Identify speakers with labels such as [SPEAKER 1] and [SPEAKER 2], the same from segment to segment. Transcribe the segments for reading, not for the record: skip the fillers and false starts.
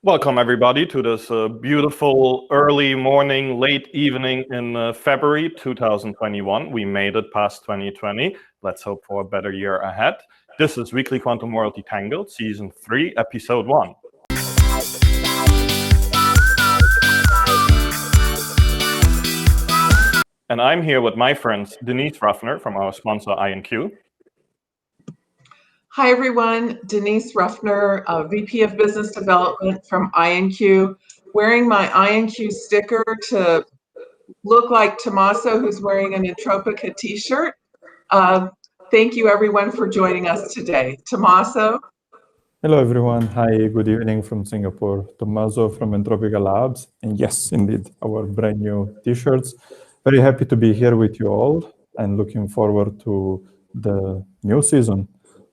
[SPEAKER 1] Welcome everybody to this beautiful early morning, late evening in February 2021. We made it past 2020. Let's hope for a better year ahead. This is Weekly Quantum World Detangled, Season 3, Episode 1. And I'm here with my friends Denise Ruffner from our sponsor INQ.
[SPEAKER 2] Hi everyone, Denise Ruffner, VP of Business Development from INQ, wearing my INQ sticker to look like Tommaso, who's wearing an Entropica t-shirt. Thank you everyone for joining us today. Tommaso.
[SPEAKER 3] Hello everyone, hi, good evening from Singapore. Tommaso from Entropica Labs, and yes, indeed, our brand new t-shirts. Very happy to be here with you all and looking forward to the new season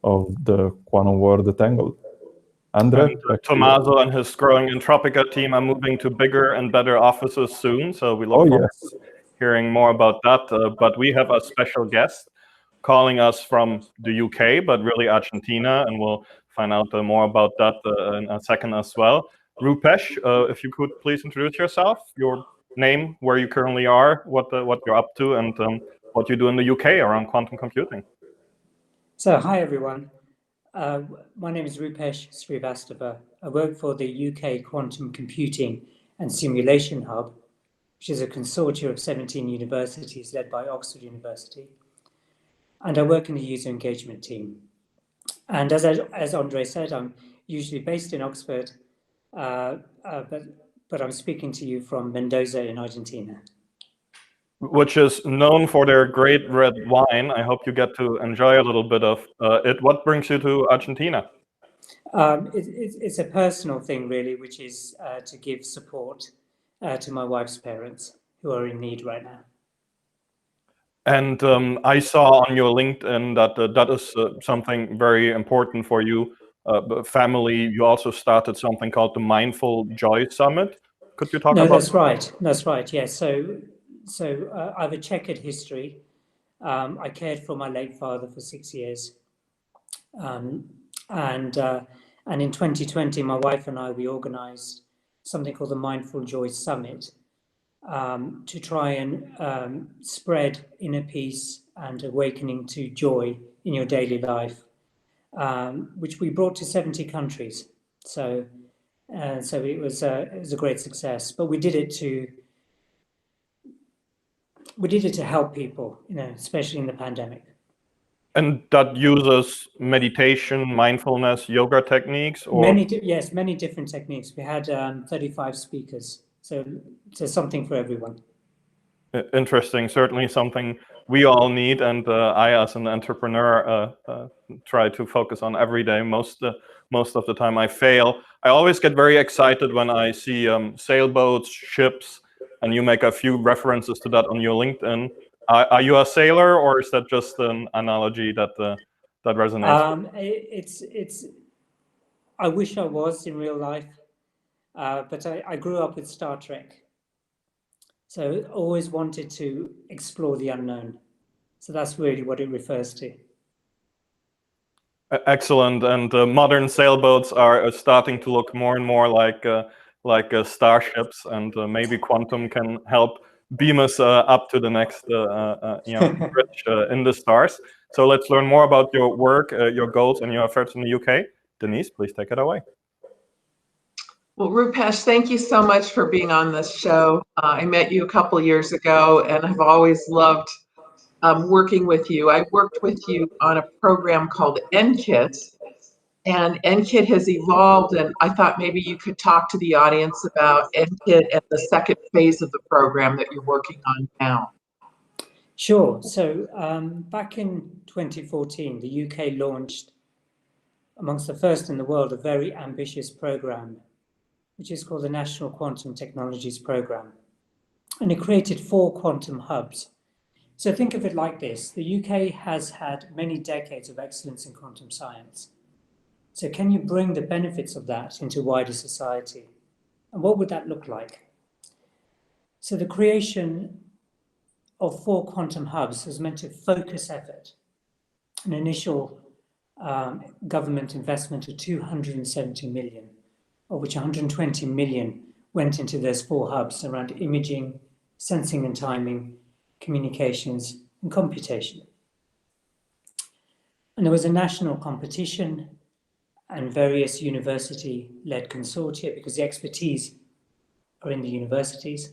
[SPEAKER 3] of the Quantum World Detangled. André?
[SPEAKER 1] Tommaso and his growing Entropica team are moving to bigger and better offices soon, so we look forward to hearing more about that. But we have a special guest calling us from the UK, but really Argentina, and we'll find out more about that in a second as well. Rupesh, if you could please introduce yourself, your name, where you currently are, what you're up to, and what you do in the UK around quantum computing.
[SPEAKER 4] So, hi everyone. My name is Rupesh Srivastava. I work for the UK Quantum Computing and Simulation Hub, which is a consortium of 17 universities led by Oxford University. And I work in the user engagement team. And as André said, I'm usually based in Oxford, but I'm speaking to you from Mendoza in Argentina.
[SPEAKER 1] Which is known for their great red wine. I hope you get to enjoy a little bit of it. What brings you to Argentina?
[SPEAKER 4] It's a personal thing, really, which is to give support to my wife's parents who are in need right now.
[SPEAKER 1] And I saw on your LinkedIn that that is something very important for you. Family, you also started something called the Mindful Joy Summit. Could you talk about that?
[SPEAKER 4] That's right. Yes. So I have a checkered history. I cared for my late father for 6 years. And in 2020, my wife and I, we organized something called the Mindful Joy Summit to try and spread inner peace and awakening to joy in your daily life, which we brought to 70 countries. So it was a great success, but we did it to help people, especially in the pandemic.
[SPEAKER 1] And that uses meditation, mindfulness, yoga techniques, or
[SPEAKER 4] many different techniques. We had 35 speakers, so something for everyone.
[SPEAKER 1] Interesting. Certainly something we all need, and I, as an entrepreneur, try to focus on every day. Most of the time, I fail. I always get very excited when I see sailboats, ships, and you make a few references to that on your LinkedIn. Are you a sailor, or is that just an analogy that resonates?
[SPEAKER 4] I wish I was in real life, but I grew up with Star Trek. So always wanted to explore the unknown. So that's really what it refers to.
[SPEAKER 1] Excellent. And modern sailboats are starting to look more and more like starships, and maybe quantum can help beam us up to the next bridge in the stars. So let's learn more about your work, your goals, and your efforts in the UK. Denise, please take it away.
[SPEAKER 2] Well, Rupesh, thank you so much for being on this show. I met you a couple years ago, and I've always loved working with you. I worked with you on a program called NKIT, and NKIT has evolved, and I thought maybe you could talk to the audience about NKIT and the second phase of the program that you're working on now.
[SPEAKER 4] Sure. So back in 2014, the UK launched, amongst the first in the world, a very ambitious program, which is called the National Quantum Technologies Program. And it created 4 quantum hubs. So think of it like this. The UK has had many decades of excellence in quantum science. So can you bring the benefits of that into wider society? And what would that look like? So the creation of 4 quantum hubs was meant to focus effort. An initial government investment of 270 million of which 120 million went into those 4 hubs around imaging, sensing and timing, communications, and computation. And there was a national competition and various university-led consortia, because the expertise are in the universities.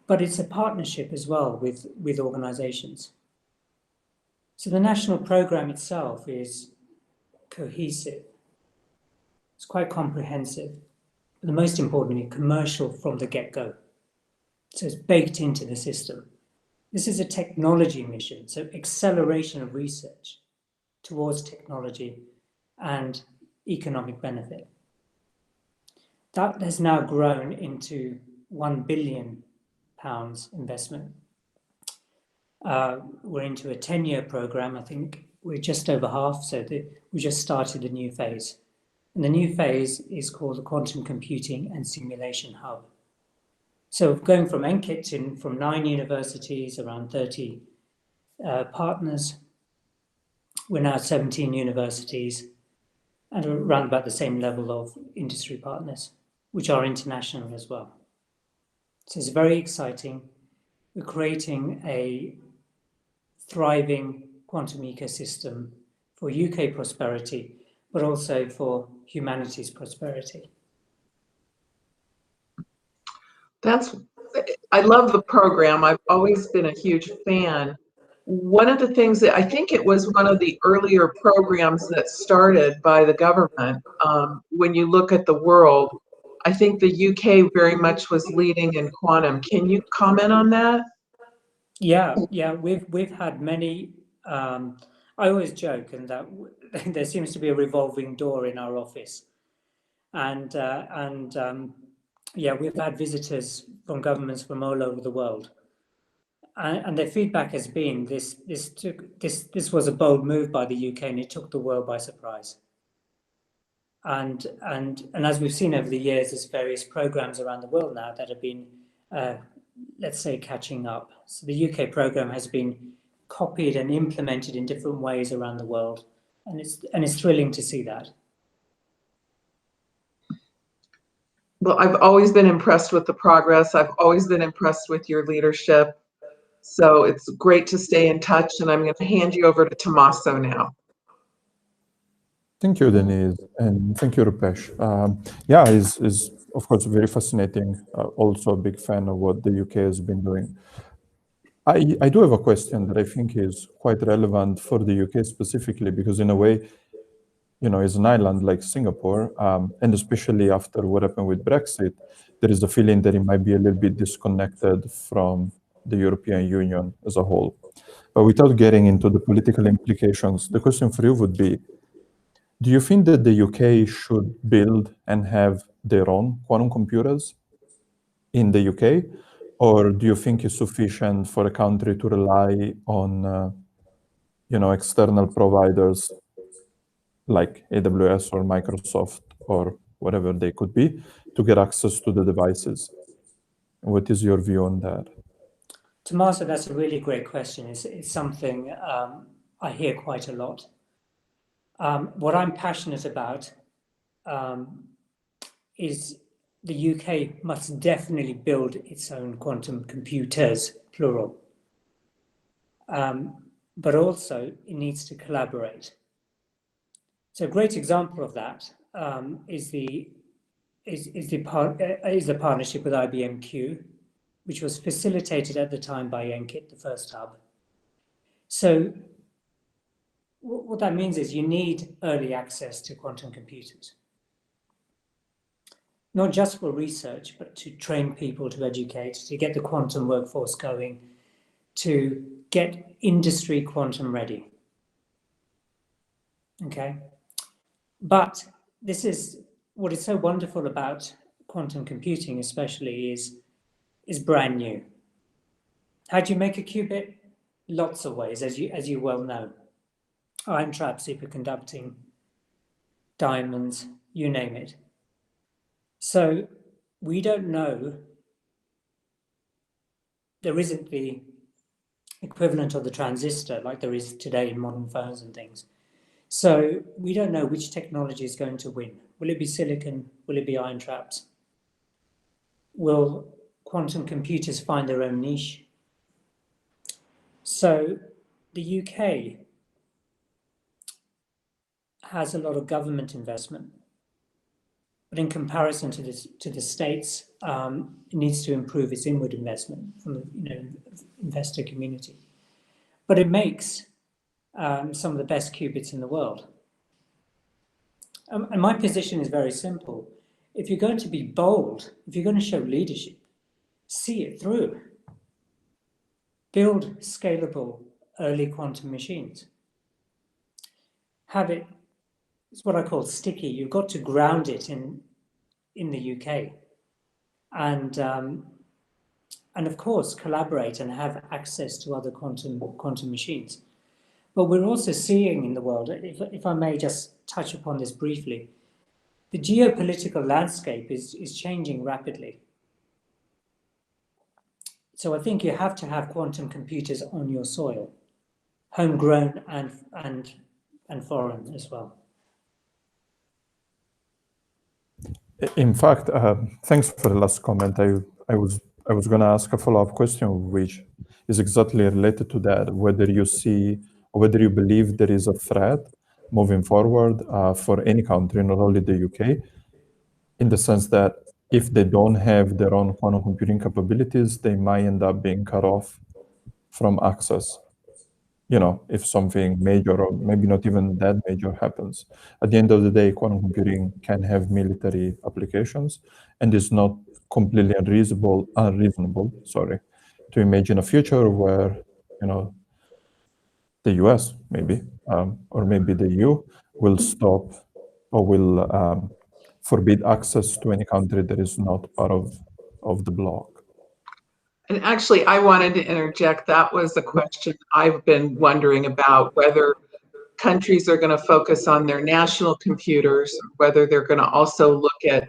[SPEAKER 4] But it's a partnership as well with organizations. So the national program itself is cohesive. It's quite comprehensive. But the most importantly, commercial from the get-go. So it's baked into the system. This is a technology mission, so acceleration of research towards technology and economic benefit. That has now grown into £1 billion investment. We're into a 10-year program. I think we're just over half, so we just started a new phase. And the new phase is called the Quantum Computing and Simulation Hub. So going from NKIT from 9 universities, around 30 partners, we're now 17 universities and around about the same level of industry partners, which are international as well. So it's very exciting. We're creating a thriving quantum ecosystem for UK prosperity, but also for humanity's prosperity.
[SPEAKER 2] I love the program. I've always been a huge fan. One of the things that I think it was one of the earlier programs that started by the government, when you look at the world, I think the UK very much was leading in quantum. Can you comment on that?
[SPEAKER 4] Yeah, we've had many. I always joke, and that there seems to be a revolving door in our office, and we've had visitors from governments from all over the world, and their feedback has been this was a bold move by the UK, and it took the world by surprise. And as we've seen over the years, there's various programs around the world now that have been, let's say, catching up. So the UK program has been copied and implemented in different ways around the world, and it's thrilling to see that.
[SPEAKER 2] Well, I've always been impressed with the progress. I've always been impressed with your leadership. So it's great to stay in touch, and I'm going to hand you over to Tommaso now.
[SPEAKER 3] Thank you, Denise, and thank you, Rupesh. Yeah, is of course very fascinating. Also a big fan of what the UK has been doing. I do have a question that I think is quite relevant for the UK specifically, because in a way, you know, it's an island like Singapore, and especially after what happened with Brexit, there is a feeling that it might be a little bit disconnected from the European Union as a whole. But without getting into the political implications, the question for you would be, do you think that the UK should build and have their own quantum computers in the UK? Or do you think it's sufficient for a country to rely on external providers like AWS or Microsoft or whatever they could be to get access to the devices? What is your view on that?
[SPEAKER 4] Tommaso, that's a really great question. It's something I hear quite a lot. What I'm passionate about is the UK must definitely build its own quantum computers, plural. But also it needs to collaborate. So a great example of that is the partnership with IBM Q, which was facilitated at the time by NKIT, the first hub. So what that means is you need early access to quantum computers, not just for research, but to train people, to educate, to get the quantum workforce going, to get industry quantum ready. Okay? But this is what is so wonderful about quantum computing, especially, is brand new. How do you make a qubit? Lots of ways, as you well know. Ion trap, superconducting, diamonds, you name it. So we don't know. There isn't the equivalent of the transistor like there is today in modern phones and things. So we don't know which technology is going to win. Will it be silicon? Will it be ion traps? Will quantum computers find their own niche? So the UK has a lot of government investment, but in comparison to the States, it needs to improve its inward investment from the investor community. But it makes some of the best qubits in the world. And my position is very simple. If you're going to be bold, if you're going to show leadership, see it through. Build scalable early quantum machines. Have it, it's what I call sticky. You've got to ground it in the UK. And of course, collaborate and have access to other quantum machines. But we're also seeing in the world, if I may just touch upon this briefly, the geopolitical landscape is changing rapidly. So I think you have to have quantum computers on your soil, homegrown and foreign as well.
[SPEAKER 3] In fact, thanks for the last comment. I was going to ask a follow-up question, which is exactly related to that. Whether you see, or whether you believe there is a threat moving forward for any country, not only the UK, in the sense that if they don't have their own quantum computing capabilities, they might end up being cut off from access. If something major or maybe not even that major happens. At the end of the day, quantum computing can have military applications, and it's not completely unreasonable, to imagine a future where, the US maybe, or maybe the EU will stop or will forbid access to any country that is not part of the bloc.
[SPEAKER 2] And actually, I wanted to interject. That was a question I've been wondering about, whether countries are going to focus on their national computers, whether they're going to also look at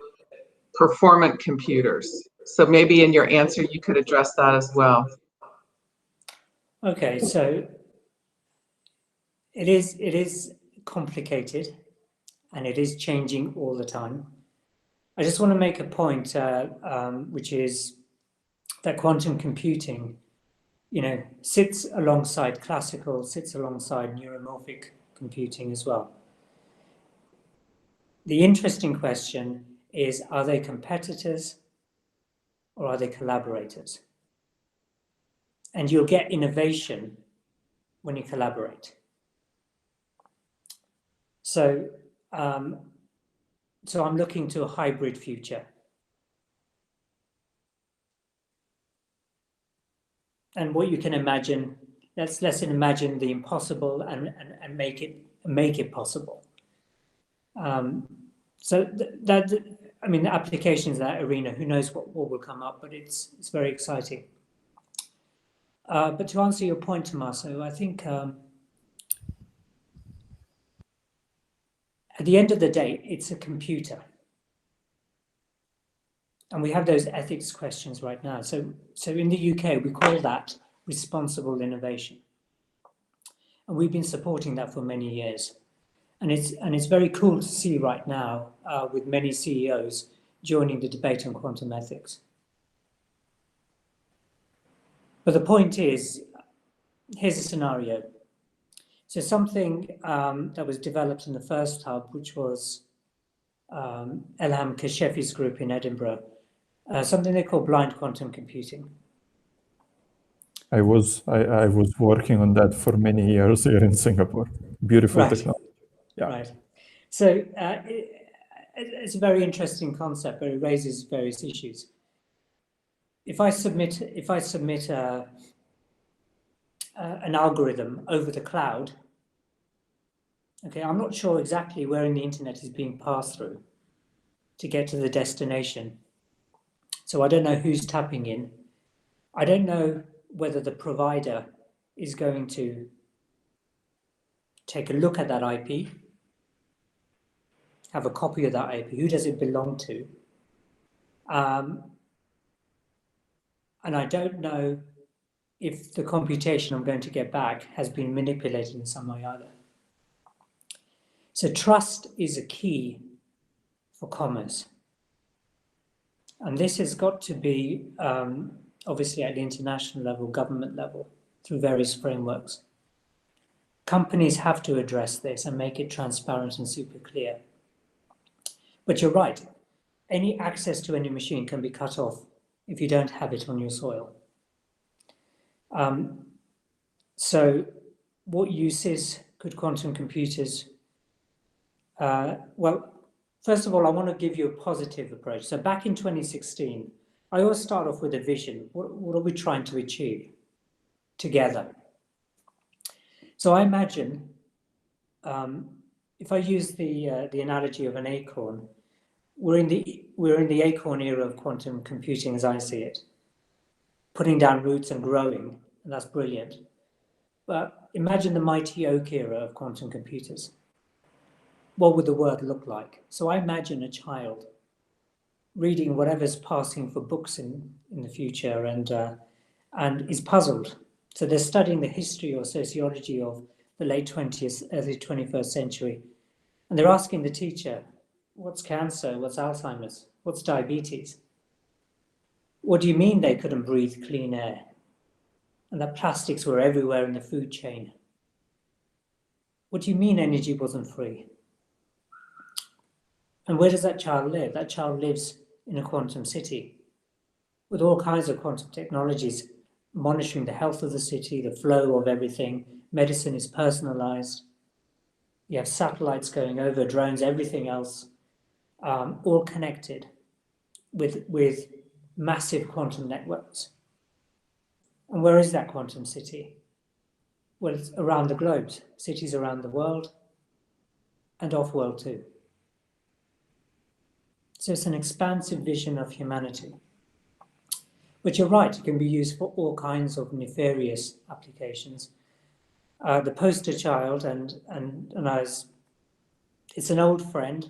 [SPEAKER 2] performant computers. So maybe in your answer, you could address that as well.
[SPEAKER 4] Okay, so it is complicated, and it is changing all the time. I just want to make a point, which is that quantum computing, sits alongside classical, sits alongside neuromorphic computing as well. The interesting question is, are they competitors or are they collaborators? And you'll get innovation when you collaborate. So I'm looking to a hybrid future. And what you can imagine, let's imagine the impossible and make it possible. So the applications in that arena, who knows what will come up, but it's very exciting. But to answer your point, Tommaso, I think at the end of the day, it's a computer. And we have those ethics questions right now. So in the UK, we call that responsible innovation. And we've been supporting that for many years. And it's very cool to see right now with many CEOs joining the debate on quantum ethics. But the point is, here's a scenario. So something that was developed in the first hub, which was Elham Kashefi's group in Edinburgh, something they call blind quantum computing.
[SPEAKER 3] I was working on that for many years here in Singapore. Beautiful technology. Yeah. Right.
[SPEAKER 4] So it's a very interesting concept, but it raises various issues. If I submit an algorithm over the cloud, okay, I'm not sure exactly where in the internet is being passed through to get to the destination. So I don't know who's tapping in. I don't know whether the provider is going to take a look at that IP, have a copy of that IP. Who does it belong to? And I don't know if the computation I'm going to get back has been manipulated in some way either. So trust is a key for commerce. And this has got to be, obviously at the international level, government level, through various frameworks. Companies have to address this and make it transparent and super clear. But you're right, any access to any machine can be cut off if you don't have it on your soil. So what uses could quantum computers, well, first of all, I want to give you a positive approach. So back in 2016, I always start off with a vision. What are we trying to achieve together? So I imagine, if I use the analogy of an acorn, we're in the acorn era of quantum computing, as I see it, putting down roots and growing, and that's brilliant. But imagine the mighty oak era of quantum computers. What would the world look like? So I imagine a child reading whatever's passing for books in the future and is puzzled. So they're studying the history or sociology of the late 20th, early 21st century. And they're asking the teacher, what's cancer? What's Alzheimer's? What's diabetes? What do you mean they couldn't breathe clean air? And that plastics were everywhere in the food chain? What do you mean energy wasn't free? And where does that child live? That child lives in a quantum city with all kinds of quantum technologies monitoring the health of the city, the flow of everything. Medicine is personalized. You have satellites going over, drones, everything else, all connected with massive quantum networks. And where is that quantum city? Well, it's around the globe, cities around the world and off-world too. So it's an expansive vision of humanity. But you're right, it can be used for all kinds of nefarious applications. The poster child, and it's an old friend,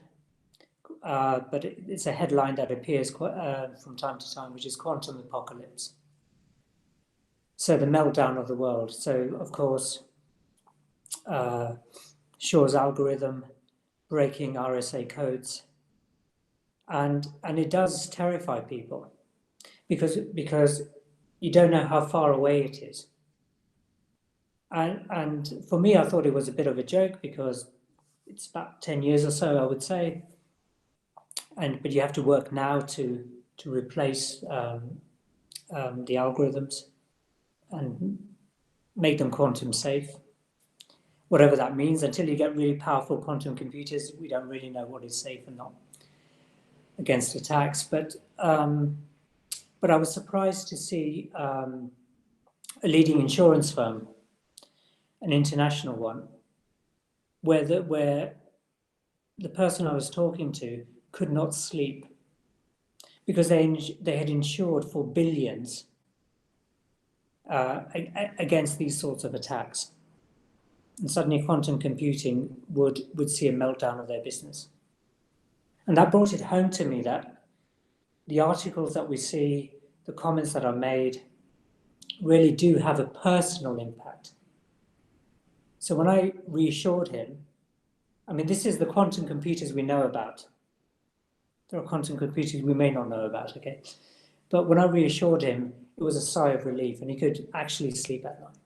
[SPEAKER 4] but it's a headline that appears from time to time, which is quantum apocalypse. So the meltdown of the world. So of course, Shor's algorithm, breaking RSA codes, and it does terrify people because you don't know how far away it is. And for me, I thought it was a bit of a joke because it's about 10 years or so, I would say. But you have to work now to replace the algorithms and make them quantum safe, whatever that means. Until you get really powerful quantum computers, we don't really know what is safe and not against attacks. But I was surprised to see a leading insurance firm, an international one, where the person I was talking to could not sleep because they had insured for billions against these sorts of attacks. And suddenly quantum computing would see a meltdown of their business. And that brought it home to me that the articles that we see, the comments that are made, really do have a personal impact. So when I reassured him, I mean, this is the quantum computers we know about. There are quantum computers we may not know about, okay? But when I reassured him, it was a sigh of relief and he could actually sleep at night.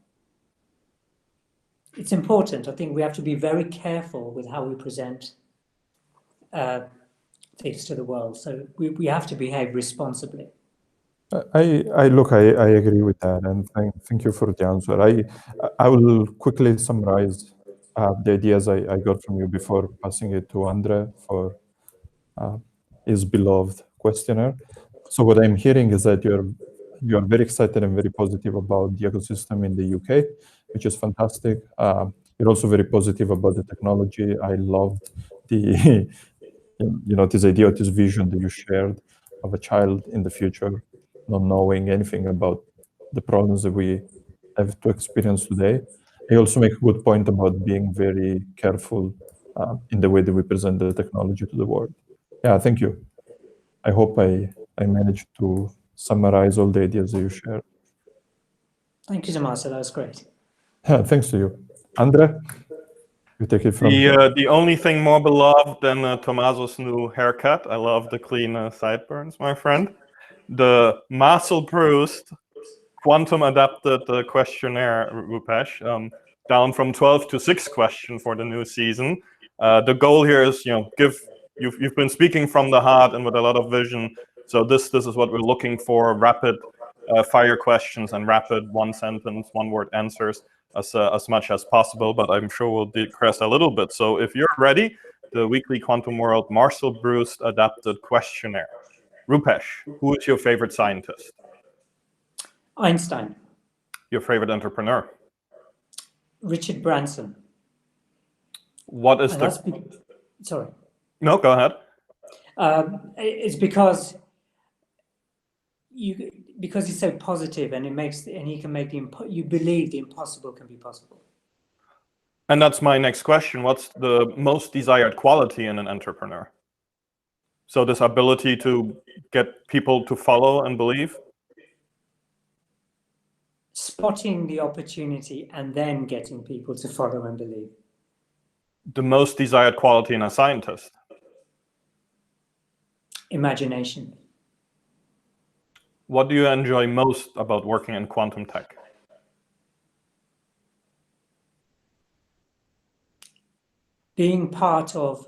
[SPEAKER 4] It's important. I think we have to be very careful with how we present things to the world. So we have to behave responsibly.
[SPEAKER 3] I agree with that, and thank you for the answer. I will quickly summarize the ideas I got from you before passing it to André for his beloved questionnaire. So what I'm hearing is that you're very excited and very positive about the ecosystem in the UK, which is fantastic. You're also very positive about the technology. I loved the this idea, this vision that you shared of a child in the future not knowing anything about the problems that we have to experience today. I also make a good point about being very careful in the way that we present the technology to the world. Yeah, thank you. I hope I managed to summarize all the ideas that you shared.
[SPEAKER 4] Thank you, Tommaso. That was great.
[SPEAKER 3] Yeah, thanks to you. André? You take it from here.
[SPEAKER 1] The only thing more beloved than Tommaso's new haircut. I love the clean sideburns, my friend. The muscle-bruised, quantum-adapted questionnaire, Rupesh, down from 12 to 6 questions for the new season. The goal here is, you've been speaking from the heart and with a lot of vision. So this is what we're looking for: rapid fire questions and rapid one-sentence, one-word answers as much as possible. But I'm sure we'll digress a little bit. So if you're ready, the weekly Quantum World muscle-bruised adapted questionnaire. Rupesh, who is your favorite scientist?
[SPEAKER 4] Einstein.
[SPEAKER 1] Your favorite entrepreneur?
[SPEAKER 4] Richard Branson.
[SPEAKER 1] What is
[SPEAKER 4] Sorry.
[SPEAKER 1] No, go ahead.
[SPEAKER 4] It's because he's so positive, and he can make you believe the impossible can be possible.
[SPEAKER 1] And that's my next question. What's the most desired quality in an entrepreneur? So this ability to get people to follow and believe?
[SPEAKER 4] Spotting the opportunity and then getting people to follow and believe.
[SPEAKER 1] The most desired quality in a scientist?
[SPEAKER 4] Imagination.
[SPEAKER 1] What do you enjoy most about working in quantum tech?
[SPEAKER 4] Being part of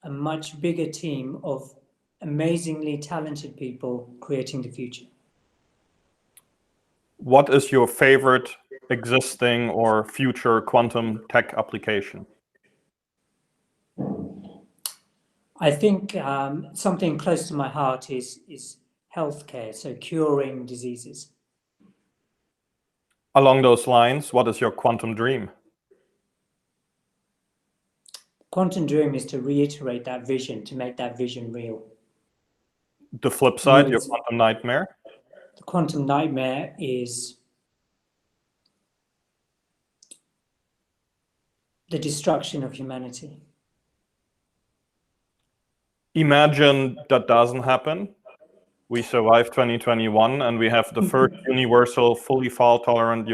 [SPEAKER 4] a much bigger team of amazingly talented people creating the future.
[SPEAKER 1] What is your favorite existing or future quantum tech application?
[SPEAKER 4] I think something close to my heart is healthcare, so curing diseases.
[SPEAKER 1] Along those lines, what is your quantum dream?
[SPEAKER 4] Quantum dream is to reiterate that vision, to make that vision real.
[SPEAKER 1] The flip side, your quantum nightmare?
[SPEAKER 4] The quantum nightmare is the destruction of humanity. Imagine
[SPEAKER 1] that doesn't happen. We survive 2021 and we have the first universal, fully fault-tolerant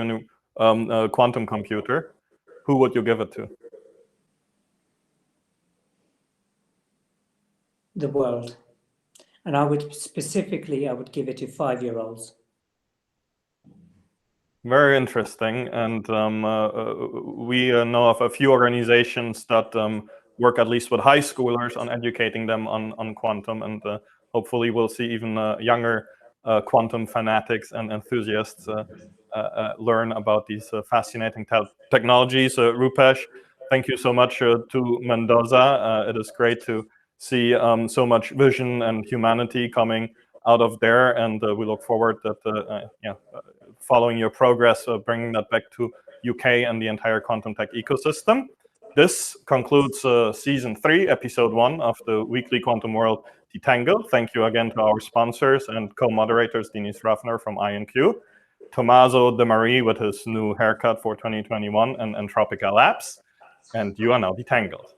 [SPEAKER 1] quantum computer. Who would you give it to?
[SPEAKER 4] The world. And I would give it to 5-year-olds.
[SPEAKER 1] Very interesting. And we know of a few organizations that work at least with high schoolers on educating them on quantum. And hopefully we'll see even younger quantum fanatics and enthusiasts learn about these fascinating technologies. Rupesh, thank you so much to Mendoza. It is great to see so much vision and humanity coming out of there, and we look forward that following your progress, bringing that back to UK and the entire quantum tech ecosystem. This concludes Season 3, Episode 1 of the weekly Quantum World Detangled. Thank you again to our sponsors and co-moderators, Denise Ruffner from INQ, Tommaso De Marie with his new haircut for 2021, and Entropica Labs. And you are now detangled.